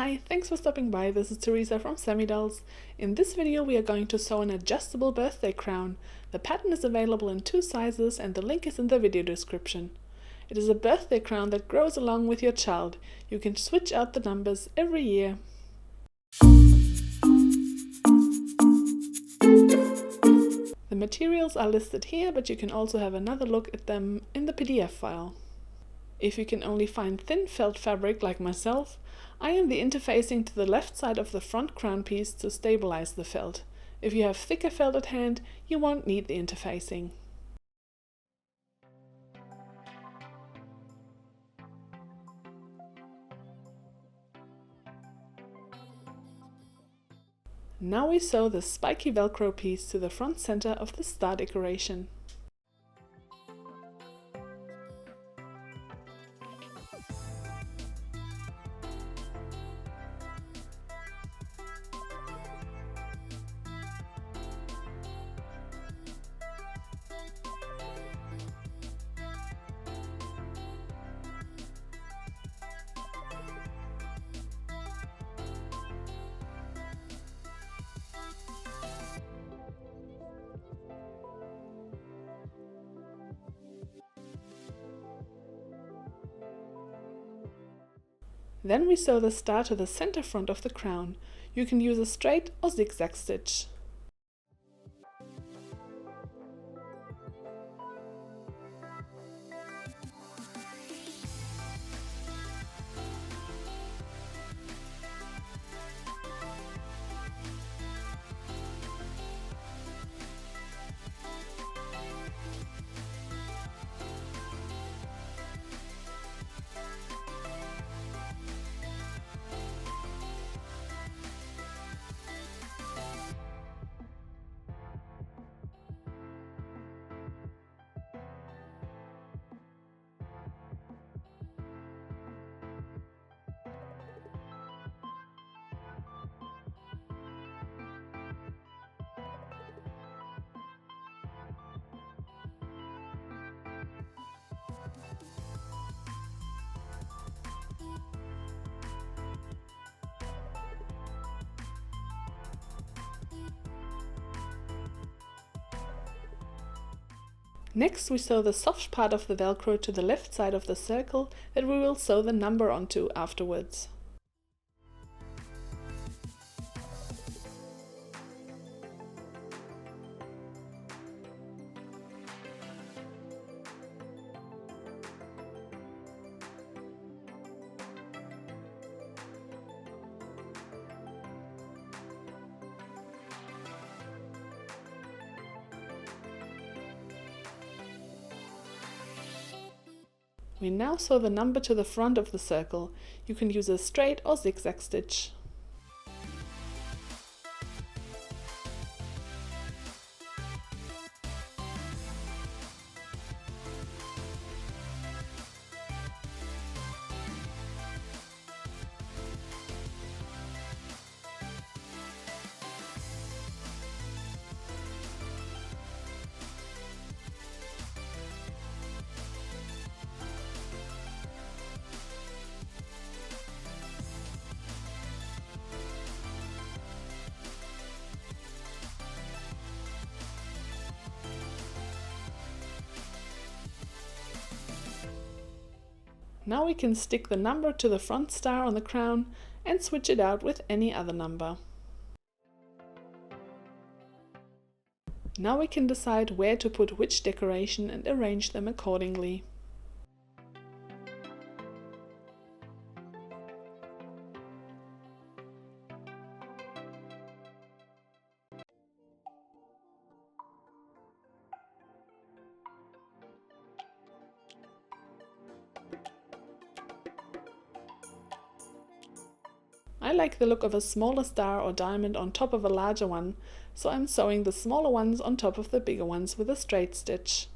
Hi, thanks for stopping by. This is Teresa from Sami. In this video we are going to sew an adjustable birthday crown. The pattern is available in 2 sizes and the link is in the video description. It is a birthday crown that grows along with your child. You can switch out the numbers every year. The materials are listed here, but you can also have another look at them in the PDF file. If you can only find thin felt fabric like myself, iron the interfacing to the left side of the front crown piece to stabilize the felt. If you have thicker felt at hand, you won't need the interfacing. Now we sew the spiky velcro piece to the front center of the star decoration. Then we sew the star to the center front of the crown. You can use a straight or zigzag stitch. Next we sew the soft part of the velcro to the left side of the circle that we will sew the number onto afterwards. We now sew the number to the front of the circle. You can use a straight or zigzag stitch. Now we can stick the number to the front star on the crown and switch it out with any other number. Now we can decide where to put which decoration and arrange them accordingly. I like the look of a smaller star or diamond on top of a larger one, so I'm sewing the smaller ones on top of the bigger ones with a straight stitch.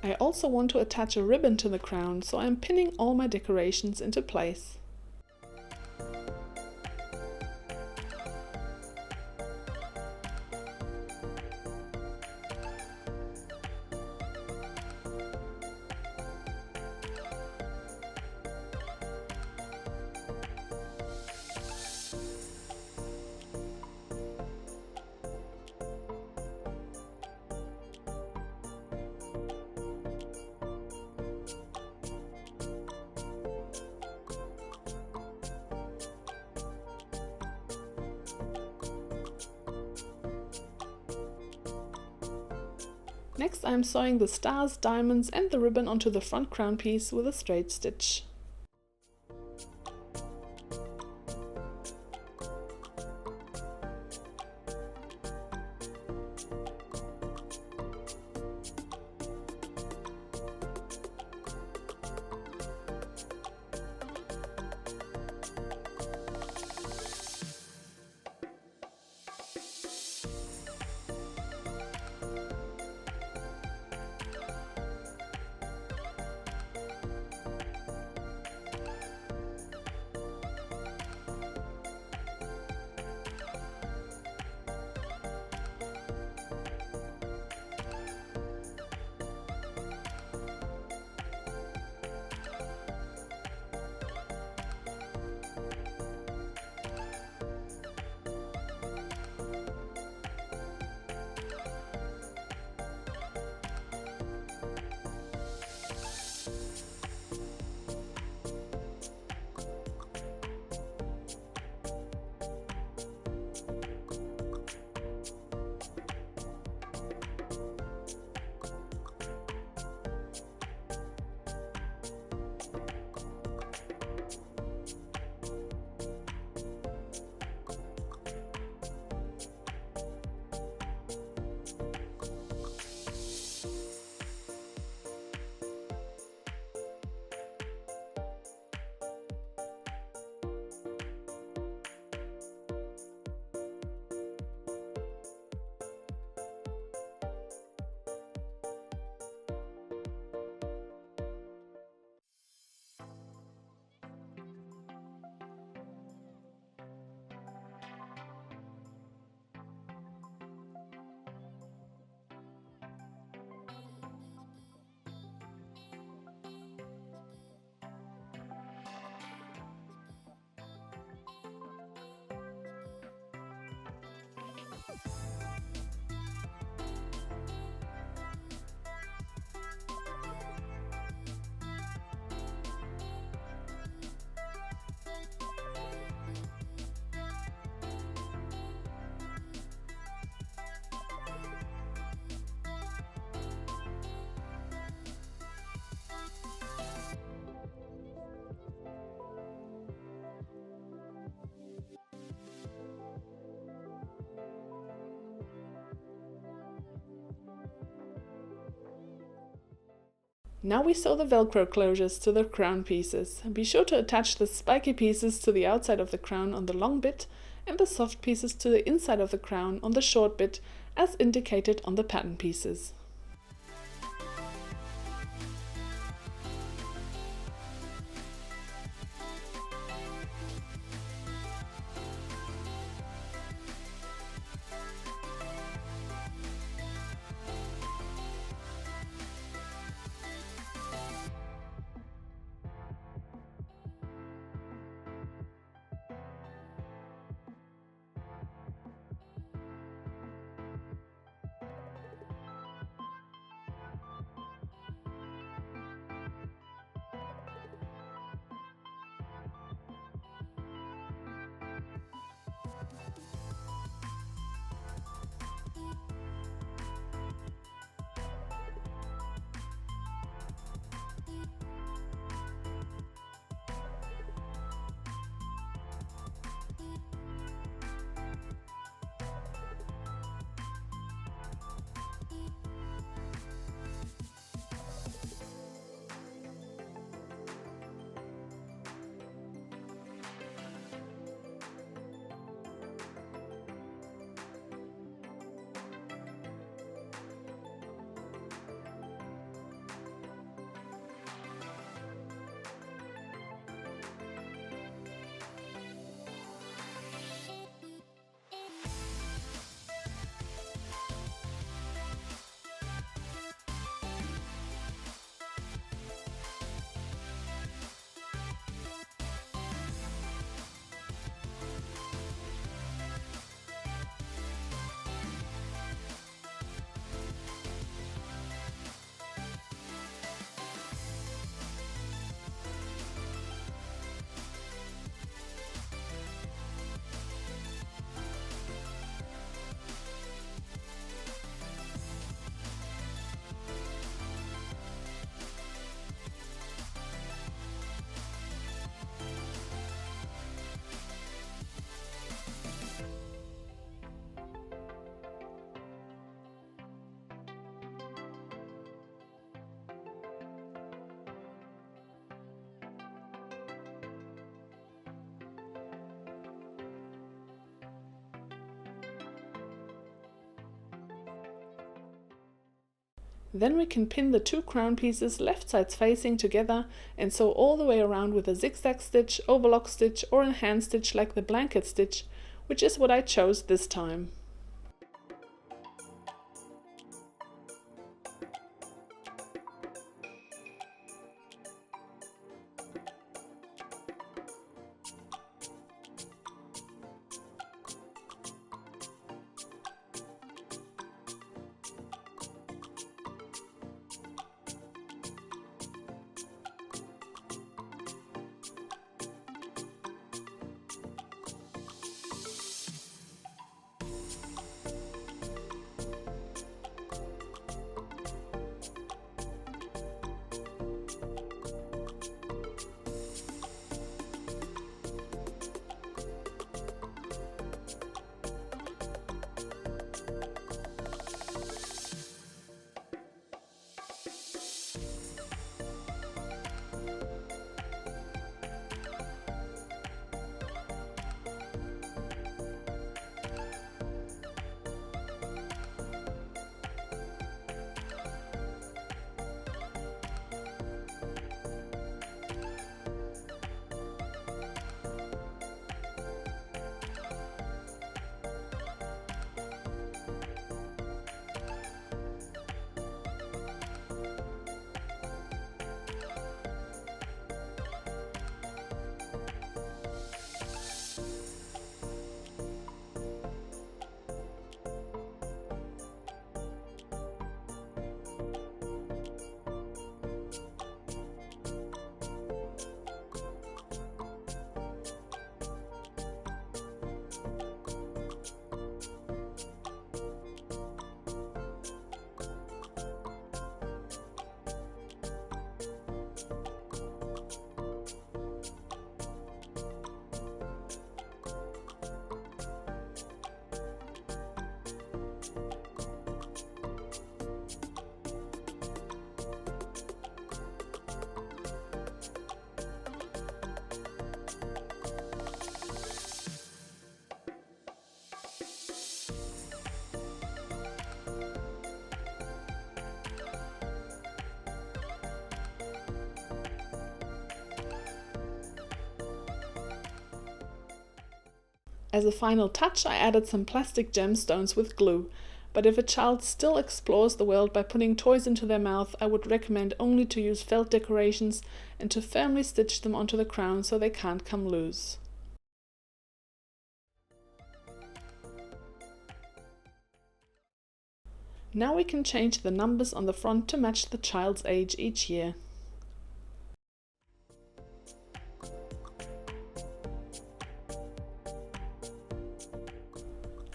I also want to attach a ribbon to the crown, so I'm pinning all my decorations into place. Next I'm sewing the stars, diamonds and the ribbon onto the front crown piece with a straight stitch. Now we sew the velcro closures to the crown pieces. Be sure to attach the spiky pieces to the outside of the crown on the long bit and the soft pieces to the inside of the crown on the short bit, as indicated on the pattern pieces. Then we can pin the 2 crown pieces left sides facing together and sew all the way around with a zigzag stitch, overlock stitch or a hand stitch like the blanket stitch, which is what I chose this time. As a final touch, I added some plastic gemstones with glue, but if a child still explores the world by putting toys into their mouth, I would recommend only to use felt decorations and to firmly stitch them onto the crown so they can't come loose. Now we can change the numbers on the front to match the child's age each year.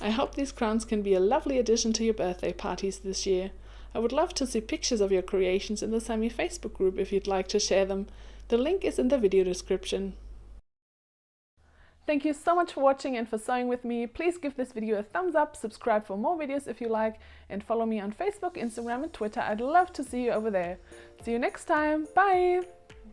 I hope these crowns can be a lovely addition to your birthday parties this year. I would love to see pictures of your creations in the Sami Facebook group if you'd like to share them. The link is in the video description. Thank you so much for watching and for sewing with me. Please give this video a thumbs up, subscribe for more videos if you like, and follow me on Facebook, Instagram and Twitter. I'd love to see you over there. See you next time. Bye!